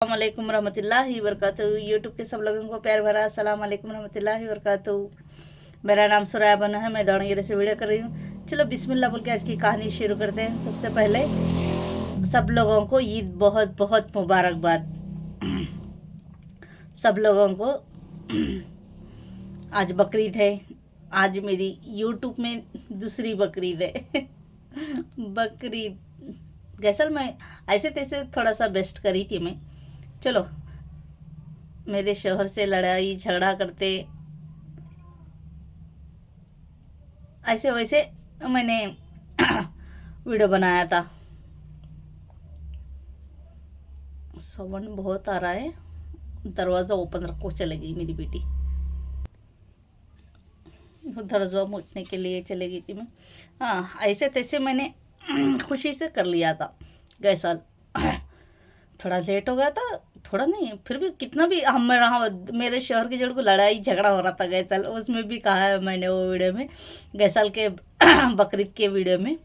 अस्सलाम वालेकुम रहमतुल्लाहि वबरकातुहू। यूट्यूब के सब लोगों को प्यार भरा अस्सलाम वालेकुम रहमतुल्लाहि वबरकातुहू। मेरा नाम सुराया बना है, मैं दावणगेरे से वीडियो कर रही हूँ। चलो बिस्मिल्लाह बोल के आज की कहानी शुरू करते हैं। सबसे पहले सब लोगों को ईद बहुत बहुत मुबारकबाद। सब लोगों को आज बकरीद है। आज मेरी यूट्यूब में दूसरी बकरीद है। बकरीद गैसल मैं ऐसे तैसे थोड़ा सा बेस्ट करी थी मैं। चलो, मेरे शोहर से लड़ाई झगड़ा करते ऐसे वैसे मैंने वीडियो बनाया था। साउंड बहुत आ रहा है, दरवाज़ा ओपन रखो, चले गई मेरी बेटी। दरवाज़ा मूटने के लिए चले गई थी मैं। हाँ, ऐसे तैसे मैंने खुशी से कर लिया था। गए साल थोड़ा लेट हो गया था, थोड़ा नहीं फिर भी कितना भी हम मेरे शोहर की जोड़ को लड़ाई झगड़ा हो रहा था गए साल। उसमें भी कहा है मैंने वो वीडियो में, गए साल के बकरीद के वीडियो में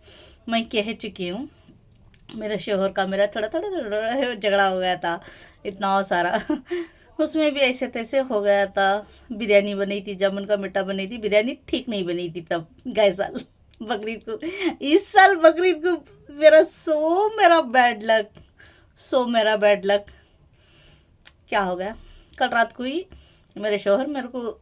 मैं कह चुकी हूँ। मेरे शोहर का मेरा थोड़ा थोड़ा थोड़ा झगड़ा हो गया था, इतना सारा। उसमें भी ऐसे तैसे हो गया था। बिरयानी बनी थी, जामुन का मीठा बनी थी, बिरयानी ठीक नहीं बनी थी तब गए साल बकरीद को। इस साल बकरीद को मेरा बैड लक, मेरा बैड लक। क्या हो गया, कल रात को ही मेरे शोहर मेरे को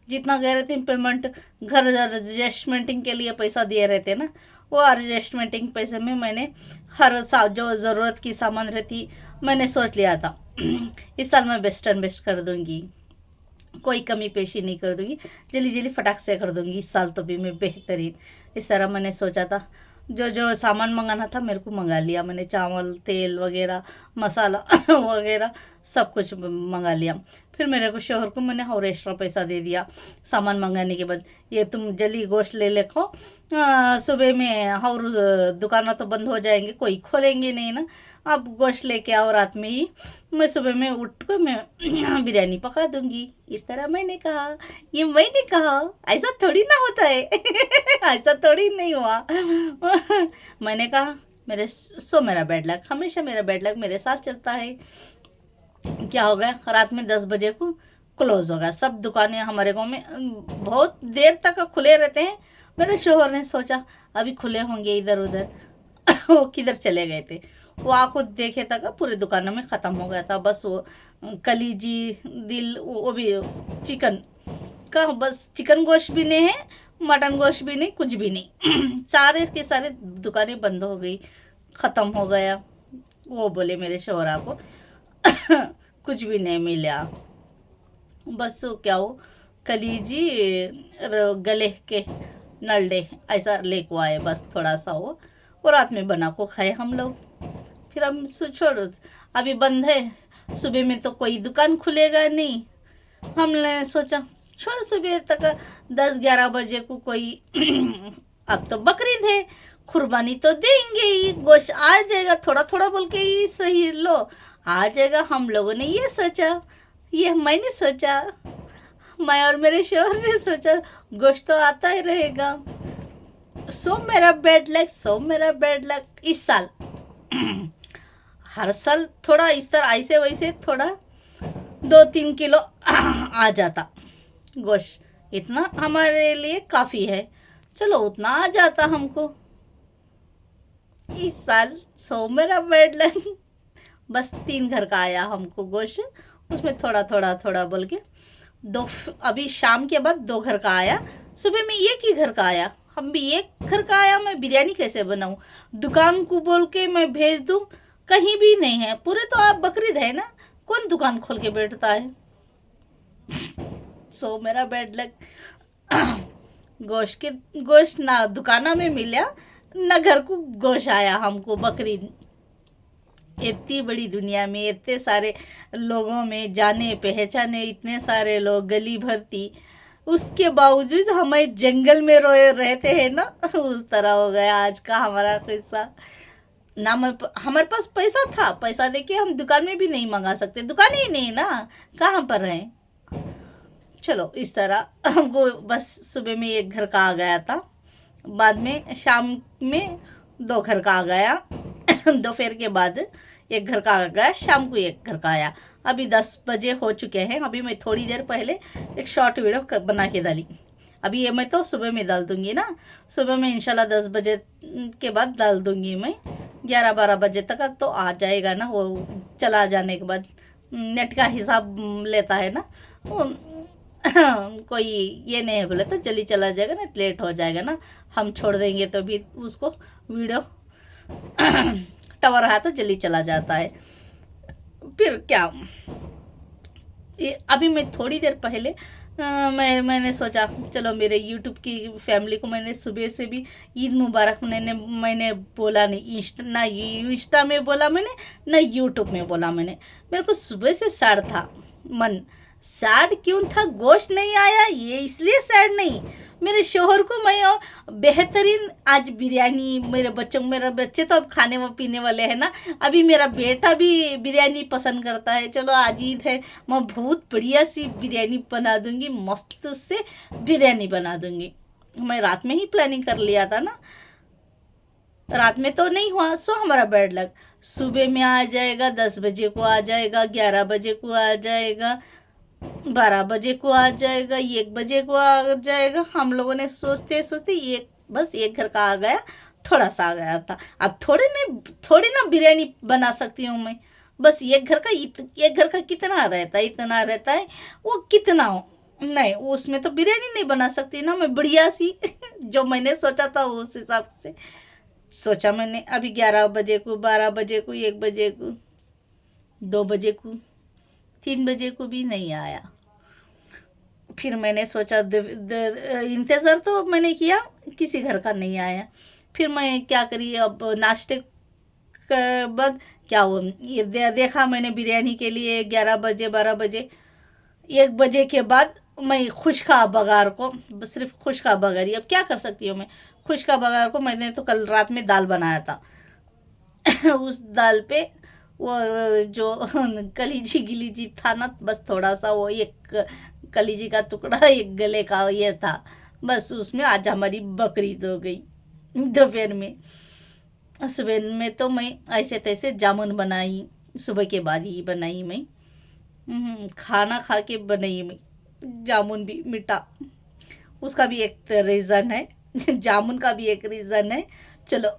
जितना कह रहे थे पेमेंट, घर एडजस्टमेंटिंग के लिए पैसा दिए रहते ना, वो एडजस्टमेंटिंग पैसे में मैंने हर जो ज़रूरत की सामान रहती मैंने सोच लिया था। इस साल मैं बेस्ट एंड बेस्ट कर दूंगी, कोई कमी पेशी नहीं कर दूंगी, जल्दी जल्दी फटाक से कर दूंगी। इस साल तो भी मैं बेहतरीन, इस तरह मैंने सोचा था। जो जो सामान मंगाना था मेरे को मंगा लिया मैंने, चावल तेल वगैरह मसाला वगैरह सब कुछ मंगा लिया। फिर मेरे को शोहर को मैंने और एक्स्ट्रा पैसा दे दिया सामान मंगाने के बाद। ये तुम जल्दी गोश्त ले लेखो, सुबह में और दुकान तो बंद हो जाएंगे, कोई खोलेंगे नहीं ना, अब गोश्त लेके आओ, रात में ही मैं सुबह में उठ कर मैं बिरयानी पका दूंगी। इस तरह मैंने कहा, ये मैंने कहा, ऐसा थोड़ी ना होता है। ऐसा थोड़ी नहीं हुआ। मैंने कहा मेरा बैड लक, हमेशा मेरा बैड लक मेरे साथ चलता है। क्या हो गया, रात में 10 बजे को क्लोज हो गया सब दुकानें। हमारे गांव में बहुत देर तक खुले रहते हैं। मेरे शोहर ने सोचा अभी खुले होंगे इधर उधर। वो किधर चले गए थे, वो आँखों देखे तक पूरे दुकानों में ख़त्म हो गया था। बस वो कलीजी दिल, वो भी चिकन का, बस चिकन गोश्त भी नहीं है, मटन गोश्त भी नहीं, कुछ भी नहीं। सारे के सारे दुकानें बंद हो गई, ख़त्म हो गया। वो बोले मेरे शोहरा को कुछ भी नहीं मिला, बस क्या हो कलीजी गले के नलडे ऐसा लेको आए, बस थोड़ा सा वो रात में बना को खाए हम लोग। फिर हम छोड़ो, अभी बंद है, सुबह में तो कोई दुकान खुलेगा नहीं। हमने सोचा छोड़, सुबह तक 10-11 बजे को कोई अब तो बकरीद है, कुर्बानी तो देंगे ही, गोश्त आ जाएगा थोड़ा थोड़ा बोल के ही सही लो आ जाएगा। हम लोगों ने ये सोचा, ये मैंने सोचा, मैं और मेरे शोहर ने सोचा गोश्त तो आता ही रहेगा। मेरा बैड लक, मेरा बैड लक। इस साल हर साल थोड़ा इस तरह ऐसे वैसे थोड़ा 2-3 किलो आ जाता गोश्त, इतना हमारे लिए काफ़ी है। चलो उतना आ जाता हमको। इस साल मेरा बैड लक, बस 3 घर का आया हमको गोश्त, उसमें थोड़ा थोड़ा थोड़ा बोल के अभी शाम के बाद 2 घर का आया, सुबह में एक ही घर का आया। हम भी एक घर का आया, मैं बिरयानी कैसे बनाऊं, दुकान को बोल के मैं भेज दूं, कहीं भी नहीं है। पूरे तो आप बकरीद है ना, कौन दुकान खोल के बैठता है। मेरा बैड लक। गोश्त ना दुकाना में मिला, ना घर को गोश्त आया हमको बकरीद। इतनी बड़ी दुनिया में इतने सारे लोगों में जाने पहचाने इतने सारे लोग, गली भरती, उसके बावजूद हमें जंगल में रोए रहते हैं ना, उस तरह हो गया आज का हमारा किस्सा। ना हमारे पास पैसा था, पैसा देके हम दुकान में भी नहीं मंगा सकते, दुकान ही नहीं ना, कहाँ पर हैं। चलो इस तरह हमको बस सुबह में एक घर का आ गया था, बाद में शाम में 2 घर का आ गया, दोपहर के बाद एक घर का आ गया, शाम को एक घर का आया। अभी 10 बजे हो चुके हैं। अभी मैं थोड़ी देर पहले एक शॉर्ट वीडियो बना के डाली। अभी ये मैं तो सुबह में डाल दूँगी ना, सुबह में इंशाल्लाह 10 बजे के बाद डाल दूँगी मैं। 11-12 बजे तक तो आ जाएगा ना, वो चला जाने के बाद नेट का हिसाब लेता है ना वो। कोई ये नहीं है बोले तो जल्दी चला जाएगा ना, लेट हो जाएगा ना, हम छोड़ देंगे तो भी उसको वीडियो टावर है तो जल्दी चला जाता है। फिर क्या, ये अभी मैं थोड़ी देर पहले मैंने सोचा चलो मेरे यूट्यूब की फैमिली को मैंने सुबह से भी ईद मुबारक मैंने बोला नहीं, इंस्टा में बोला मैंने, ना यूट्यूब में बोला मैंने। मेरे को सुबह से सैड था मन। सैड क्यों था? गोश्त नहीं आया ये इसलिए सैड नहीं। मेरे शोहर को मैं बेहतरीन आज बिरयानी, मेरे बच्चे तो अब खाने व पीने वाले हैं ना, अभी मेरा बेटा भी बिरयानी पसंद करता है। चलो आज ईद है, मैं बहुत बढ़िया सी बिरयानी बना दूंगी, मस्त से बिरयानी बना दूंगी। मैं रात में ही प्लानिंग कर लिया था ना, रात में तो नहीं हुआ। सो हमारा बैड लक सुबह में आ जाएगा, 10 बजे को आ जाएगा, 11 बजे को आ जाएगा, 12 बजे को आ जाएगा, 1 बजे को आ जाएगा। हम लोगों ने सोचते सोचते बस एक घर का आ गया, थोड़ा सा आ गया था। अब थोड़ी ना बिरयानी बना सकती हूँ मैं। बस एक घर का कितना रहता है, इतना रहता है, वो कितना हो नहीं, उसमें तो बिरयानी नहीं बना सकती ना मैं बढ़िया सी। जो मैंने सोचा था उस हिसाब से सोचा मैंने। अभी 11 बजे को, 12 बजे को, 1 बजे को, 2 बजे को, 3 बजे को भी नहीं आया। फिर मैंने सोचा इंतज़ार तो मैंने किया, किसी घर का नहीं आया। फिर मैं क्या करी, अब नाश्ते के बाद क्या वो ये देखा मैंने बिरयानी के लिए 11 बजे, 12 बजे, 1 बजे के बाद मैं खुशका बगार को, सिर्फ खुशका बगारी, अब क्या कर सकती हूँ मैं। खुशका बगार को मैंने तो कल रात में दाल बनाया था। उस दाल पे वो जो कलीजी गिलीजी था ना, बस थोड़ा सा वो एक कलीजी का टुकड़ा, एक गले का ये था, बस उसमें आज हमारी बकरीद हो गई। दोपहर में, सुबह में तो मैं ऐसे तैसे जामुन बनाई, सुबह के बाद ही बनाई मैं। खाना खा के बनाई मैं जामुन भी मीठा, उसका भी एक रीज़न है। जामुन का भी एक रीज़न है। चलो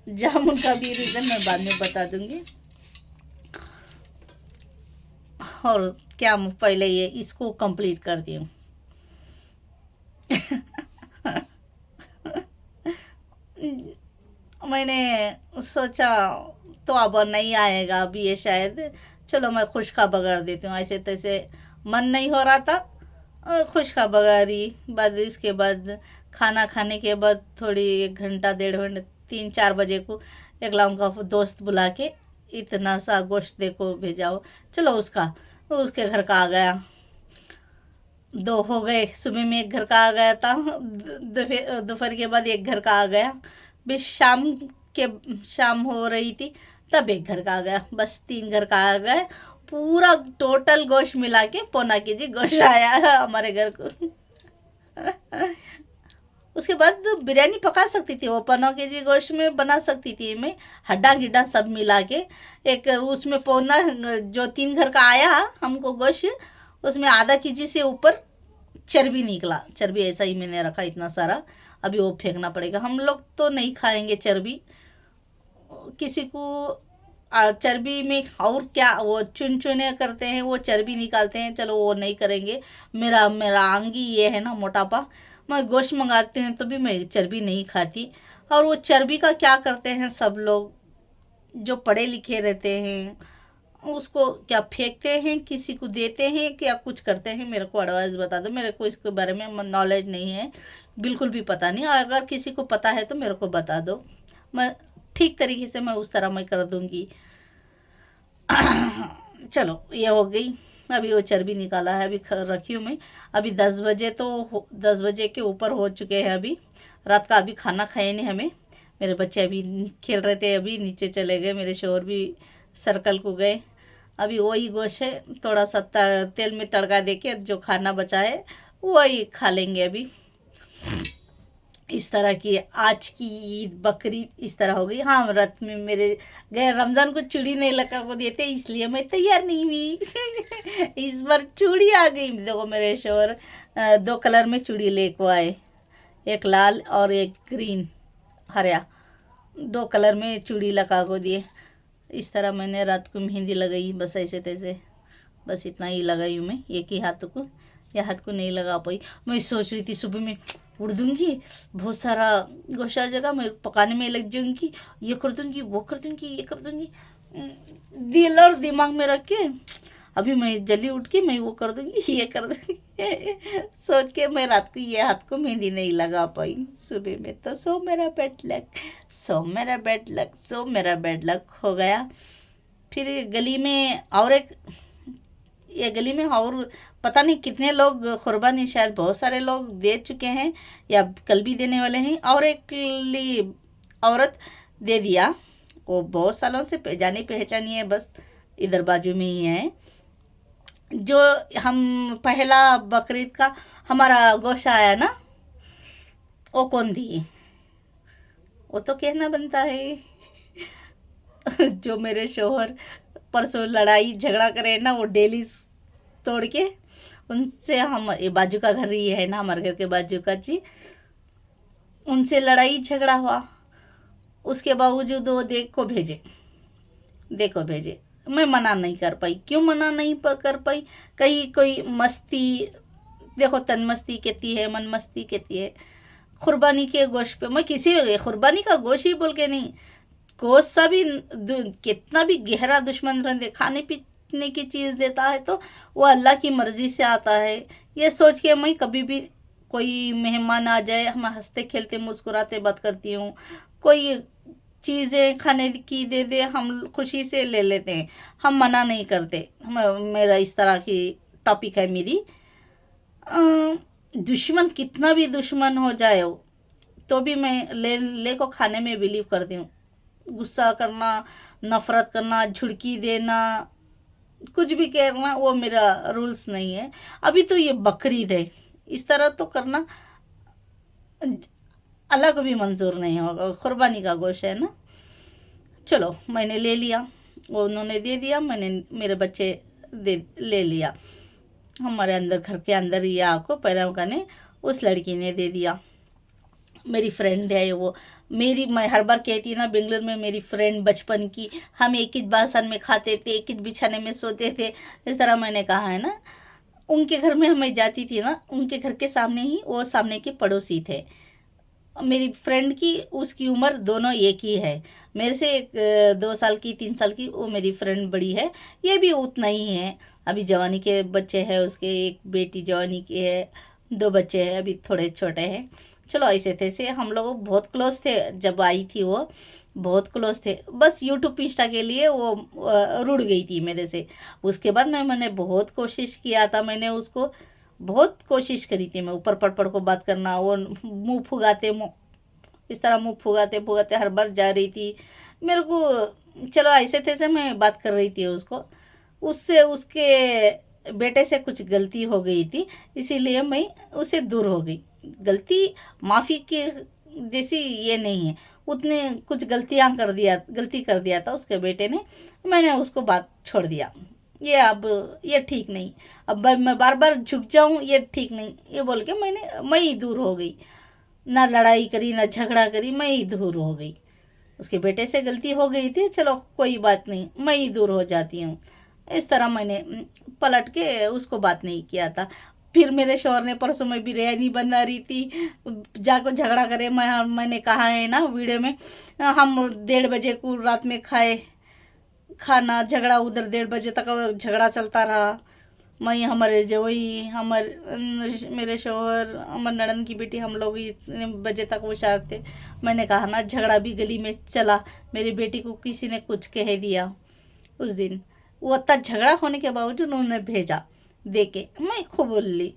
जामुन का भी रीज़न मैं बाद में बता दूंगी। और क्या, पहले ये इसको कंप्लीट करती हूँ। मैंने सोचा तो अब नहीं आएगा अभी ये शायद, चलो मैं खुशका बगार देती हूँ। ऐसे तैसे मन नहीं हो रहा था, खुशका बगारी। बाद इसके बाद खाना खाने के बाद थोड़ी 1 घंटा 1.5 घंटे, 3-4 बजे को एक लाऊंगा दोस्त बुला के, इतना सा गोश्त देखो भेजाओ। चलो उसके घर का आ गया, 2 हो गए। सुबह में एक घर का आ गया था, दोपहर के बाद एक घर का आ गया, फिर शाम हो रही थी तब एक घर का आ गया, बस 3 घर का आ गया। पूरा टोटल गोश्त मिला के 1.25 केजी गोश्त आया है हमारे घर को। उसके बाद बिरयानी पका सकती थी, वो 1.25 केजी गोश्त में बना सकती थी मैं, हड्डा गिड्डा सब मिला के। एक उसमें पौना जो 3 घर का आया हमको गोश्त, उसमें आधा केजी से ऊपर चर्बी निकला। चर्बी ऐसा ही मैंने रखा इतना सारा, अभी वो फेंकना पड़ेगा। हम लोग तो नहीं खाएंगे चर्बी, किसी को चर्बी में और क्या वो चुने करते हैं, वो चर्बी निकालते हैं, चलो वो नहीं करेंगे। मेरा आंगी ये है ना मोटापा, मैं गोश्त मंगाते हैं तो भी मैं चर्बी नहीं खाती। और वो चर्बी का क्या करते हैं सब लोग जो पढ़े लिखे रहते हैं, उसको क्या फेंकते हैं, किसी को देते हैं, क्या कुछ करते हैं। मेरे को एडवाइस बता दो, मेरे को इसके बारे में नॉलेज नहीं है, बिल्कुल भी पता नहीं। अगर किसी को पता है तो मेरे को बता दो, मैं ठीक तरीके से मैं उस तरह मैं कर दूंगी। चलो ये हो गई। अभी वो चर्बी निकाला है, अभी रखी हूँ मैं। अभी 10 बजे तो 10 बजे के ऊपर हो चुके हैं। अभी रात का अभी खाना खाए नहीं हमें। मेरे बच्चे अभी खेल रहे थे, अभी नीचे चले गए। मेरे शोहर भी सर्कल को गए। अभी वही गोश्त है, थोड़ा सा तेल में तड़का देके जो खाना बचा है वही खा लेंगे अभी। इस तरह की आज की ईद बकरीद इस तरह हो गई। हाँ, रात में मेरे गए रमज़ान को चूड़ी नहीं लगा को देते, इसलिए मैं तैयार नहीं हुई। इस बार चूड़ी आ गई। देखो मेरे शोर 2 कलर में चूड़ी लेको आए, एक लाल और एक ग्रीन हरा, 2 कलर में चूड़ी लगा को दिए। इस तरह मैंने रात को मेहंदी लगाई, बस ऐसे तैसे, बस इतना ही लगाई हूँ मैं, एक ही हाथ को, या हाथ को नहीं लगा पाई। मैं सोच रही थी सुबह में उड़ दूँगी, बहुत सारा गोशा जगह मैं पकाने में लग जाऊँगी, ये कर दूँगी, वो कर दूँगी, ये कर दूँगी, दिल और दिमाग में रख के अभी मैं जल्दी उठ के मैं वो कर दूँगी, ये कर दूँगी। सोच के मैं रात को ये हाथ को मेहंदी नहीं लगा पाई। सुबह में तो सो मेरा बैड लक, सो मेरा बैड लक, सो मेरा बैड लक हो गया। फिर गली में और एक, ये गली में और पता नहीं कितने लोग कुर्बानी, शायद बहुत सारे लोग दे चुके हैं या कल भी देने वाले हैं, और एक औरत दे दिया। वो बहुत सालों से जानी पहचानी है, बस इधर बाजू में ही है। जो हम पहला बकरीद का हमारा गोश्त आया ना, वो कौन दी, वो तो कहना बनता है। जो मेरे शोहर परसों लड़ाई झगड़ा करे ना, वो डेली तोड़ के उनसे, हम ये बाजू का घर ही है ना, हमारे घर के बाजू का जी, उनसे लड़ाई झगड़ा हुआ, उसके बावजूद वो देखो भेजे। मैं मना नहीं कर पाई। क्यों मना नहीं कर पाई? कहीं कोई मस्ती, देखो तन मस्ती कहती है, मन मस्ती कहती है। कुर्बानी के गोश्त पे मैं किसी कुर्बानी का गोश्त ही बोल के नहीं, गोश्त सा भी कितना भी गहरा दुश्मन रहते, खाने पीने की चीज़ देता है तो वो अल्लाह की मर्ज़ी से आता है। ये सोच के मैं कभी भी कोई मेहमान आ जाए, हम हंसते खेलते मुस्कुराते बात करती हूँ। कोई चीज़ें खाने की दे दे, हम खुशी से ले लेते हैं, हम मना नहीं करते। मेरा इस तरह की टॉपिक है मेरी। दुश्मन कितना भी दुश्मन हो जाए तो भी मैं ले को खाने में बिलीव करती हूँ। गुस्सा करना, नफ़रत करना, झुड़की देना, कुछ भी करना, वो मेरा रूल्स नहीं है। अभी तो ये बकरीद है, इस तरह तो करना अल्लाह को भी मंजूर नहीं होगा। कुर्बानी का गोश्त है ना। चलो मैंने ले लिया, वो उन्होंने दे दिया, मैंने मेरे बच्चे ले लिया। हमारे अंदर घर के अंदर ही आको पैरों का ने उस लड़की ने दे दिया। मेरी फ्रेंड है वो, मैं हर बार कहती ना, बेंगलोर में मेरी फ्रेंड बचपन की, हम एक ही बासन में खाते थे, एक ही बिछाने में सोते थे, इस तरह मैंने कहा है ना। उनके घर में हमें जाती थी ना, उनके घर के सामने ही वो सामने के पड़ोसी थे। मेरी फ्रेंड की उसकी उम्र दोनों एक ही है, मेरे से 2 साल की 3 साल की वो मेरी फ्रेंड बड़ी है, ये भी उतना ही है। अभी जवानी के बच्चे हैं उसके, एक बेटी जवानी की है, 2 बच्चे हैं, अभी थोड़े छोटे हैं। चलो ऐसे थे हम लोग बहुत क्लोज थे। जब आई थी वो बहुत क्लोज थे, बस यूट्यूब इंस्टा के लिए वो रुड़ गई थी मेरे से। उसके बाद मैंने बहुत कोशिश किया था, मैंने उसको बहुत कोशिश करी थी मैं ऊपर पड़ को बात करना। वो मुंह फुगाते, इस तरह मुंह फुगाते फुगाते हर बार जा रही थी मेरे को। चलो ऐसे थे मैं बात कर रही थी उसको, उससे उसके बेटे से कुछ गलती हो गई थी, इसीलिए मैं उससे दूर हो गई। गलती माफ़ी के जैसी ये नहीं है, उतने कुछ गलती कर दिया था उसके बेटे ने, मैंने उसको बात छोड़ दिया। ये ठीक नहीं, अब मैं बार बार झुक जाऊं ये ठीक नहीं, ये बोल के मैं ही दूर हो गई। ना लड़ाई करी ना झगड़ा करी, मैं ही दूर हो गई। उसके बेटे से गलती हो गई थी, चलो कोई बात नहीं, मैं ही दूर हो जाती हूँ। इस तरह मैंने पलट के उसको बात नहीं किया था। फिर मेरे शौहर ने परसों में बिरयानी बना रही थी, जाकर झगड़ा करे। मैंने कहा है ना वीडियो में, हम 1:30 बजे को रात में खाना झगड़ा, उधर 1:30 बजे तक झगड़ा चलता रहा। मैं हमारे जवई मेरे शौहर हमारे नड़न की बेटी, हम लोग इतने बजे तक वो थे। मैंने कहा ना झगड़ा भी गली में चला, मेरी बेटी को किसी ने कुछ कह दिया उस दिन। वो इतना झगड़ा होने के बावजूद उन्होंने भेजा दे के, मैं खूब बोल ली।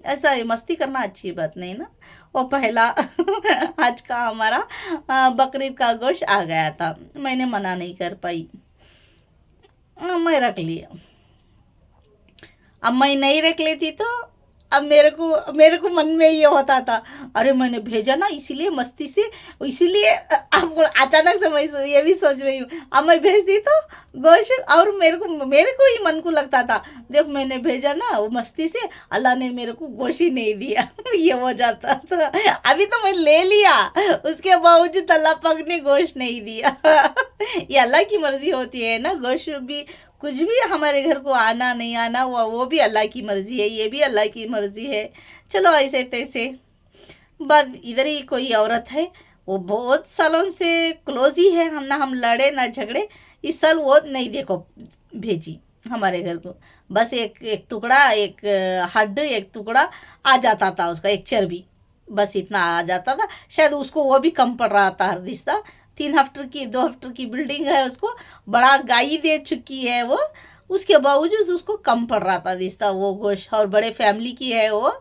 ऐसा मस्ती करना अच्छी बात नहीं ना। वो पहला आज का हमारा बकरीद का गोश्त आ गया था, मैंने मना नहीं कर पाई, मैं रख लिया। अब मैं नहीं रख लेती तो अब मेरे को मन में ये होता था, अरे मैंने भेजा ना इसीलिए मस्ती से, इसीलिए अब अचानक से मैं ये भी सोच रही हूँ, अब मैं भेज दी तो गोश्त, और मेरे को ही मन को लगता था, देख मैंने भेजा ना वो मस्ती से, अल्लाह ने मेरे को गोश्त ही नहीं दिया ये हो जाता था। अभी तो मैं ले लिया, उसके बावजूद अल्लाह पाक ने गोश्त नहीं दिया ये अल्लाह की मर्जी होती है ना, गोश्त भी कुछ भी हमारे घर को आना नहीं आना वो भी अल्लाह की मर्जी है, ये भी अल्लाह की मर्जी है। चलो ऐसे तैसे बात। इधर ही कोई औरत है, वो बहुत सालों से क्लोज ही है, हम लड़े ना झगड़े, इस साल वो नहीं देखो भेजी हमारे घर को, बस एक एक टुकड़ा, एक हड्ड, एक टुकड़ा आ जाता था उसका, एक चर्बी, बस इतना आ जाता था। शायद उसको वो भी कम पड़ रहा था हर रिश्ता, 3 हफ्ते की 2 हफ्ते की बिल्डिंग है, उसको बड़ा गाई दे चुकी है वो, उसके बावजूद उसको कम पड़ रहा था रिश्ता वो गोश्त, और बड़े फैमिली की है वो,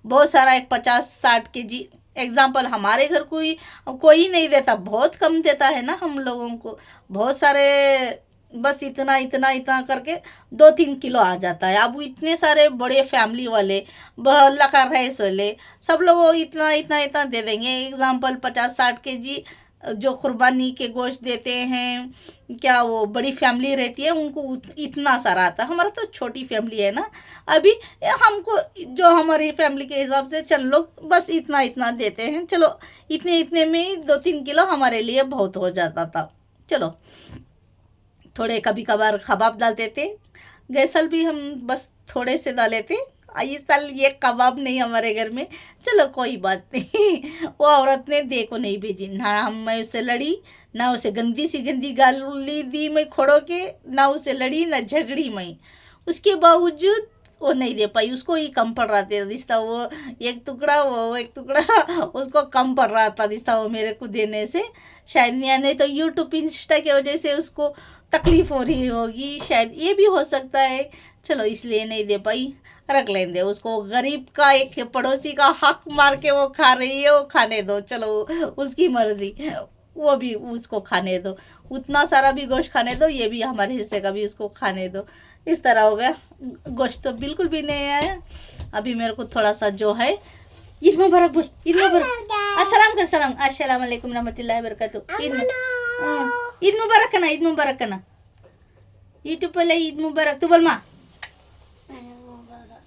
बहुत सारा, एक 50-60 kg एग्जाम्पल। हमारे घर कोई नहीं देता, बहुत कम देता है ना हम लोगों को, बहुत सारे बस इतना इतना इतना करके 2-3 किलो आ जाता है। अब इतने सारे बड़े फैमिली वाले, बहला का रईस वाले, सब लोग इतना इतना इतना दे देंगे। एग्जाम्पल 50-60 kg जो कुर्बानी के गोश्त देते हैं, क्या वो बड़ी फैमिली रहती है उनको इतना सारा आता है। हमारा तो छोटी फैमिली है ना, अभी हमको जो हमारी फैमिली के हिसाब से चल लोग बस इतना इतना देते हैं, चलो इतने इतने में 2-3 किलो हमारे लिए बहुत हो जाता था। चलो थोड़े कभी कभार कबाब डालते थे, गए साल भी हम बस थोड़े से डाले थे, इस साल ये कबाब नहीं हमारे घर में। चलो कोई बात नहीं वो औरत ने देखो नहीं भेजी ना, मैं उससे लड़ी ना, उसे गंदी सी गंदी गाली दी मैं खड़ो के, ना उसे लड़ी ना झगड़ी मैं, उसके बावजूद वो नहीं दे पाई, उसको ही कम पड़ रहा था रिश्ता, वो एक टुकड़ा वो एक टुकड़ा उसको कम पड़ रहा था रिश्ता वो मेरे को देने से, शायद या नहीं तो यूट्यूब इंस्टा की वजह से उसको तकलीफ हो रही होगी, शायद ये भी हो सकता है। चलो इसलिए नहीं दे पाई, रख लेंगे उसको, गरीब का एक पड़ोसी का हक मार के वो खा रही है, वो खाने दो, चलो उसकी मर्जी, वो भी उसको खाने दो, उतना सारा भी गोश्त खाने दो, ये भी हमारे हिस्से का भी उसको खाने दो। इस तरह हो गया। गोश्त तो बिल्कुल भी नहीं आया। अभी मेरे को थोड़ा सा जो है, ईद मुबारक बोल, ईद मुबारक, अस्सलाम कर, सलाम, अस्सलाम वालेकुम रहमतुल्लाहि व बरकातहू, ईद मुबारक करना, ईद मुबारक करना, यूट्यूब पर ईद मुबारक, तू बोल माँ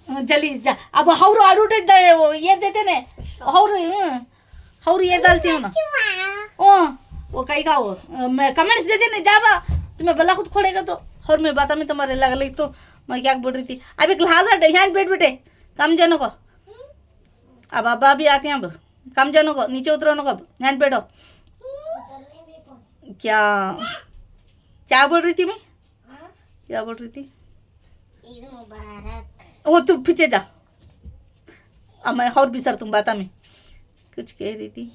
जल्दी जा। अब हौरू आड़ूटे वो ये देते ने, हौरू ये डालती हूँ ना, वो कहीं का वो मैं कमेंट्स देते ने, जा बा तुम्हें भला खुद खोड़ेगा तो, और मैं बात में तुम्हारे लग लगी तो मैं क्या बोल रही थी। अब एक लिहाजा यहाँ बैठ बेटे, कम जानों को, अब अब्बा भी आते हैं, अब कम जानों को, नीचे उतरो को, यहाँ बैठो। क्या क्या बोल रही थी मैं, क्या बोल रही थी? ईद मुबारक। वो तू पीछे जा, अब मैं और भी सर तुम बाता में कुछ कह रही थी।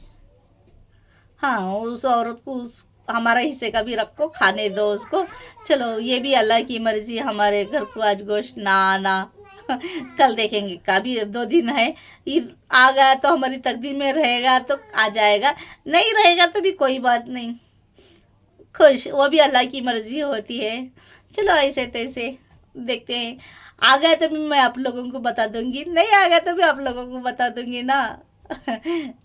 हाँ उस औरत को हमारा हिस्से का भी रखो, खाने दो उसको। चलो ये भी अल्लाह की मर्जी, हमारे घर को आज गोश्त ना आना कल देखेंगे, कभी 2 दिन है, ईद आ गया तो हमारी तकदीर में रहेगा तो आ जाएगा, नहीं रहेगा तो भी कोई बात नहीं, खुश, वो भी अल्लाह की मर्जी होती है। चलो ऐसे तैसे देखते हैं, आ गया तो भी मैं आप लोगों को बता दूंगी, नहीं आ गया तो भी आप लोगों को बता दूंगी ना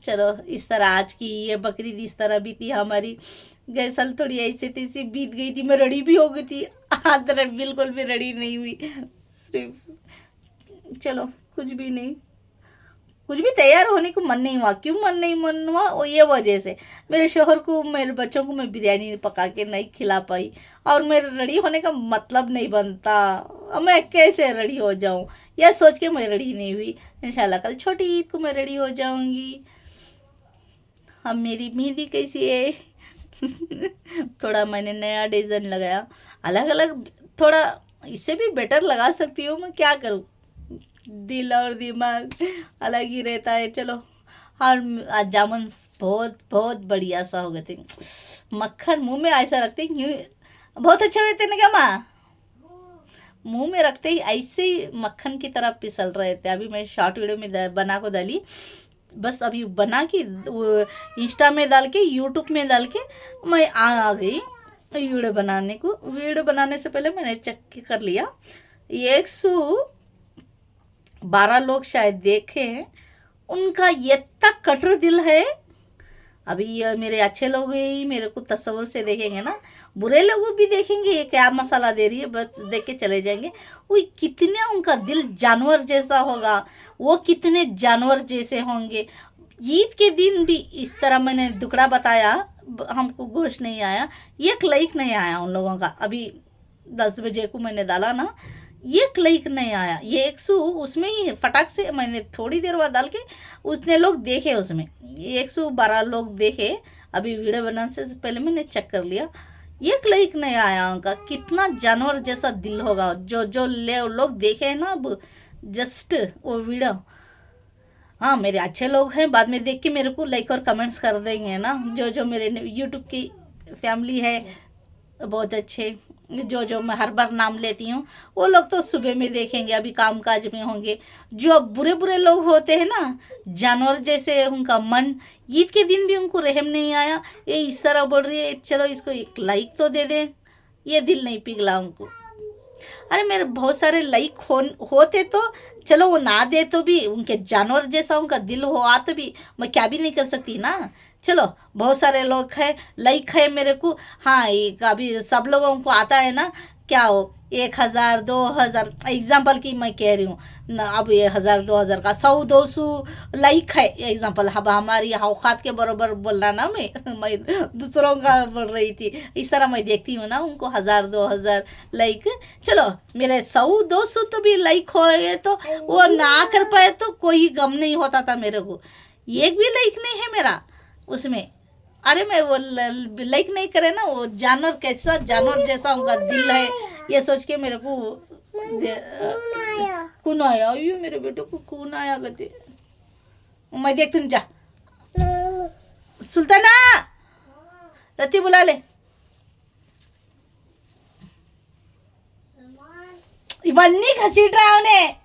चलो इस तरह आज की ये बकरीद इस तरह बीती हमारी। गए साल थोड़ी ऐसे तैसे बीत गई थी, मैं रेडी भी हो गई थी, आज बिल्कुल भी रेडी नहीं हुई, सिर्फ चलो कुछ भी नहीं, कुछ भी तैयार होने को मन नहीं हुआ। क्यों मन हुआ? वो ये वजह से मेरे शोहर को, मेरे बच्चों को मैं बिरयानी पका के नहीं खिला पाई, और मेरे रेडी होने का मतलब नहीं बनता, मैं कैसे रेडी हो जाऊं, यह सोच के मैं रेडी नहीं हुई। इंशाल्लाह कल छोटी ईद को मैं रेडी हो जाऊंगी। अब मेरी मेहंदी कैसी है थोड़ा मैंने नया डिज़ाइन लगाया, अलग अलग, थोड़ा इससे भी बेटर लगा सकती हूँ, मैं क्या करूँ, दिल और दिमाग अलग ही रहता है। चलो, और आज जामुन बहुत बहुत बढ़िया सा हो गए थे, मक्खन मुंह में ऐसा रखते ही बहुत अच्छे होते ना क्या माँ, मुंह में रखते ही ऐसे ही मक्खन की तरह फिसल रहे थे। अभी मैं शॉर्ट वीडियो में बना को डाली, बस अभी बना के इंस्टा में डाल के, यूट्यूब में डाल के मैं आ गई वीडियो बनाने को। वीडियो बनाने से पहले मैंने चेक कर लिया, 12 लोग शायद देखे हैं, उनका इतना कटर दिल है। अभी ये मेरे अच्छे लोग ही मेरे को तस्वुर से देखेंगे ना, बुरे लोग भी देखेंगे ये क्या मसाला दे रही है, बस देख के चले जाएंगे। वो कितने उनका दिल जानवर जैसा होगा, वो कितने जानवर जैसे होंगे। ईद के दिन भी इस तरह मैंने दुकड़ा बताया, हमको गोश्त नहीं आया, एक लाइक नहीं आया उन लोगों का। अभी 10 बजे को मैंने डाला ना, एक लाइक नहीं आया। ये 100 उसमें ही फटाक से मैंने थोड़ी देर बाद डाल के उसने लोग देखे, उसमें 112 लोग देखे। अभी वीडियो बनाने से पहले मैंने चेक कर लिया, एक लाइक नहीं आया उनका। कितना जानवर जैसा दिल होगा जो जो ले लोग देखे हैं ना अब जस्ट वो वीडियो। हाँ, मेरे अच्छे लोग हैं, बाद में देख के मेरे को लाइक और कमेंट्स कर देंगे ना। जो जो मेरे यूट्यूब की फैमिली है बहुत अच्छे, जो जो मैं हर बार नाम लेती हूँ, वो लोग तो सुबह में देखेंगे, अभी काम काज में होंगे। जो बुरे बुरे लोग होते हैं ना, जानवर जैसे उनका मन, ईद के दिन भी उनको रहम नहीं आया। ये इस तरह बोल रही है, चलो इसको एक लाइक तो दे दें, ये दिल नहीं पिघला उनको। अरे मेरे बहुत सारे लाइक होते तो चलो, वो ना दे तो भी, उनके जानवर जैसा उनका दिल हो तो भी मैं क्या भी नहीं कर सकती ना। चलो, बहुत सारे लोग है, लाइक है मेरे को। हाँ, एक अभी सब लोगों को आता है ना, क्या हो 1000 2000 एग्जाम्पल की मैं कह रही हूँ ना। अब 1000 2000 का 100 200 लाइक है एग्जाम्पल। अब हमारी औकात के बराबर बोलना ना, मैं दूसरों का बोल रही थी। इस तरह मैं देखती हूँ ना उनको, 1000 2000 लाइक। चलो, मेरे 100 200 तो भी लाइक हो गए तो वो ना कर पाए तो कोई गम नहीं होता था मेरे को। एक भी लाइक नहीं है मेरा उसमें। अरे मैं वो लाइक नहीं करे ना, वो जानवर कैसा जानवर जैसा उनका दिल है, ये सोच के मेरे को कौन आया, ये मेरे बेटे को कौन आया कहते। मैं देख, तुम जा सुल्ताना, रति बुला ले। इवन्नी घसीट रहा उन्हें,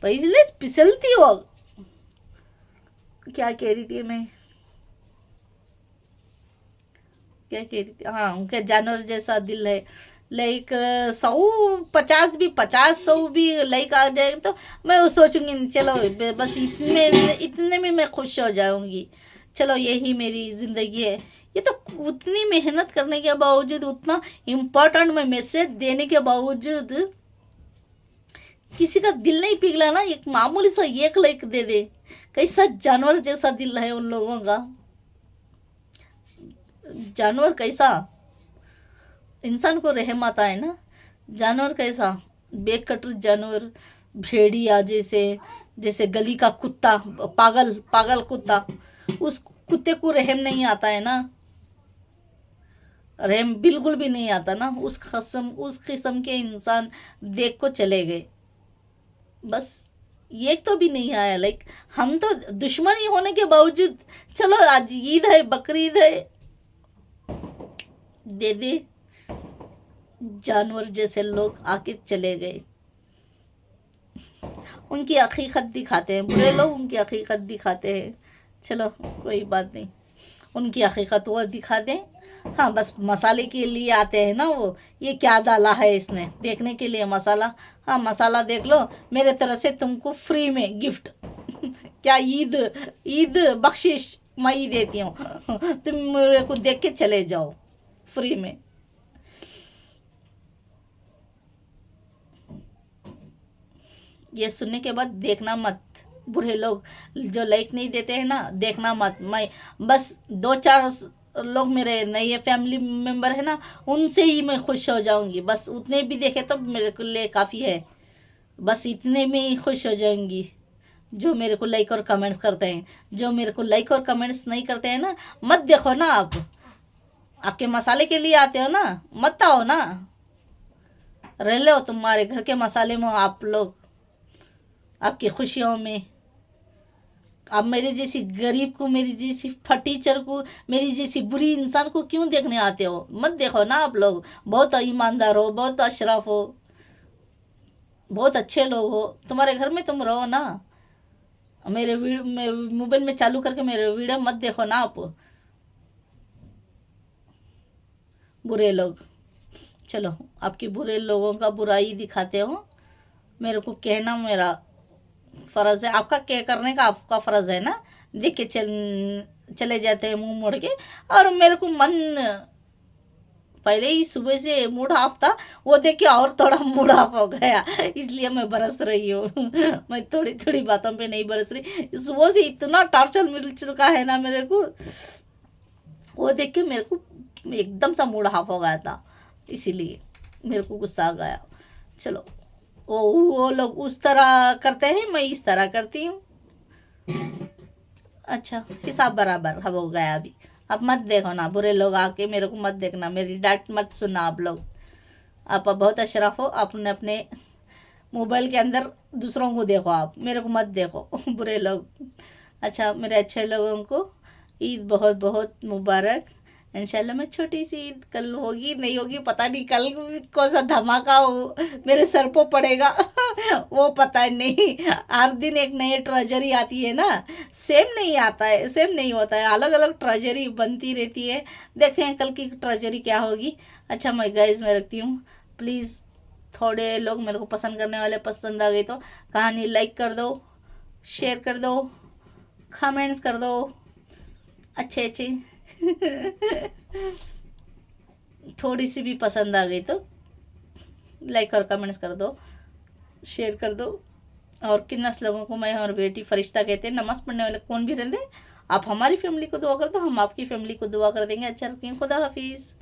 पहले फिसलती हो। क्या कह रही थी मैं, क्या कह रही थी? हाँ, उनके जानवर जैसा दिल है। लाइक 150 भी 50 100 भी लाइक आ जाए तो मैं वो सोचूंगी, चलो बस इतने में मैं खुश हो जाऊंगी। चलो, यही मेरी ज़िंदगी है। ये तो उतनी मेहनत करने के बावजूद, उतना इम्पोर्टेंट में मैसेज देने के बावजूद किसी का दिल नहीं पिघला ना। एक मामूली सा एक लाइक दे दे, कैसा जानवर जैसा दिल है उन लोगों का। जानवर कैसा, इंसान को रहम आता है ना, जानवर कैसा बेकटर जानवर, भेड़िया जैसे, जैसे गली का कुत्ता, पागल पागल कुत्ता, उस कुत्ते को रहम नहीं आता है ना, रहम बिल्कुल भी नहीं आता ना। उस किस्म के इंसान देख को चले गए, बस एक तो भी नहीं आया। लाइक हम तो दुश्मनी होने के बावजूद, चलो आज ईद है, बकरीद है, दे दे। जानवर जैसे लोग आके चले गए, उनकी हकीकत दिखाते हैं बुरे लोग, उनकी हकीकत दिखाते हैं। चलो कोई बात नहीं, उनकी हकीकत वो दिखा दें। हाँ, बस मसाले के लिए आते हैं ना वो, ये क्या डाला है इसने देखने के लिए मसाला। हाँ, मसाला देख लो, मेरे तरफ से तुमको फ्री में गिफ्ट क्या ईद बख्शिश मैं ही देती हूँ तुम मेरे को देख के चले जाओ फ्री में। ये सुनने के बाद देखना मत, बुरे लोग जो लाइक नहीं देते हैं ना, देखना मत। मैं बस 2-4 लोग मेरे नए फैमिली मेंबर है ना, उनसे ही मैं खुश हो जाऊंगी। बस उतने भी देखे तो मेरे को लिए काफ़ी है, बस इतने में ही खुश हो जाऊंगी। जो मेरे को लाइक और कमेंट्स करते हैं, जो मेरे को लाइक और कमेंट्स नहीं करते हैं ना, मत देखो ना। आप आपके मसाले के लिए आते हो ना, मत आओ ना, रह लो तुम्हारे घर के मसाले में आप लोग, आपकी खुशियों में। आप मेरे जैसी गरीब को, मेरी जैसी फटीचर को, मेरी जैसी बुरी इंसान को क्यों देखने आते हो? मत देखो ना आप लोग। बहुत ईमानदार हो, बहुत अशरफ हो, बहुत अच्छे लोग हो, तुम्हारे घर में तुम रहो ना। मेरे मोबाइल में चालू करके मेरे वीडियो मत देखो ना आप, बुरे लोग। चलो, आपकी बुरे लोगों का बुराई दिखाते हो, मेरे को कहना मेरा फ़र्ज़ है, आपका क्या करने का आपका फ़र्ज़ है ना। देख के चले जाते हैं मुंह मोड़ के। और मेरे को मन पहले ही सुबह से मूड ऑफ था, वो देख के और थोड़ा मूड ऑफ हो गया, इसलिए मैं बरस रही हूँ। मैं थोड़ी थोड़ी बातों पे नहीं बरस रही, सुबह से इतना टॉर्चर मिल चुका है ना मेरे को, वो देख के मेरे को एकदम सा मूड ऑफ हो गया था, इसीलिए मेरे को गुस्सा आ गया। चलो, वो लोग उस तरह करते हैं, मैं इस तरह करती हूँ। अच्छा, हिसाब बराबर अब हो गया अभी। अब मत देखो ना, बुरे लोग आके मेरे को मत देखना, मेरी डांट मत सुनना आप लोग। आप बहुत अशरफ हो, अपने अपने मोबाइल के अंदर दूसरों को देखो, आप मेरे को मत देखो। बुरे लोग। अच्छा, मेरे अच्छे लोगों को ईद बहुत बहुत मुबारक। इंशाल्लाह मैं छोटी सी ईद कल होगी नहीं होगी पता नहीं, कल कौन सा धमाका मेरे सर पर पड़ेगा वो पता नहीं। हर दिन एक नई ट्रेजरी आती है ना, सेम नहीं आता है, सेम नहीं होता है, अलग अलग ट्रेजरी बनती रहती है। देखते हैं कल की ट्रेजरी क्या होगी। अच्छा, मैं गाइस मैं रखती हूँ। प्लीज़ थोड़े लोग मेरे को पसंद करने वाले, पसंद आ गई तो कहानी लाइक कर दो, शेयर कर दो, कमेंट्स कर दो अच्छे अच्छे। थोड़ी सी भी पसंद आ गई तो लाइक और कमेंट्स कर दो, शेयर कर दो। और किन लोगों को मैं और बेटी फरिश्ता कहते हैं, नमाज पढ़ने वाले कौन भी रहते, आप हमारी फैमिली को दुआ कर दो, हम आपकी फैमिली को दुआ कर देंगे। अच्छा रखती हूँ, खुदा हाफिज़।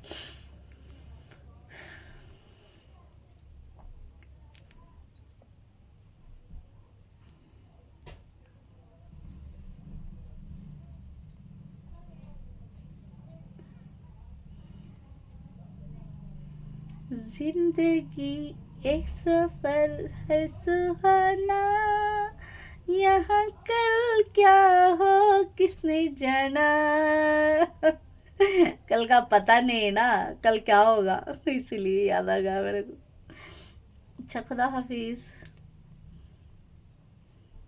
जिंदगी एक सफर है सुहाना, यहाँ कल क्या हो किसने जाना। कल का पता नहीं है ना, कल क्या होगा, इसीलिए याद आ गया मेरे को। अच्छा, खुदा हाफिज़।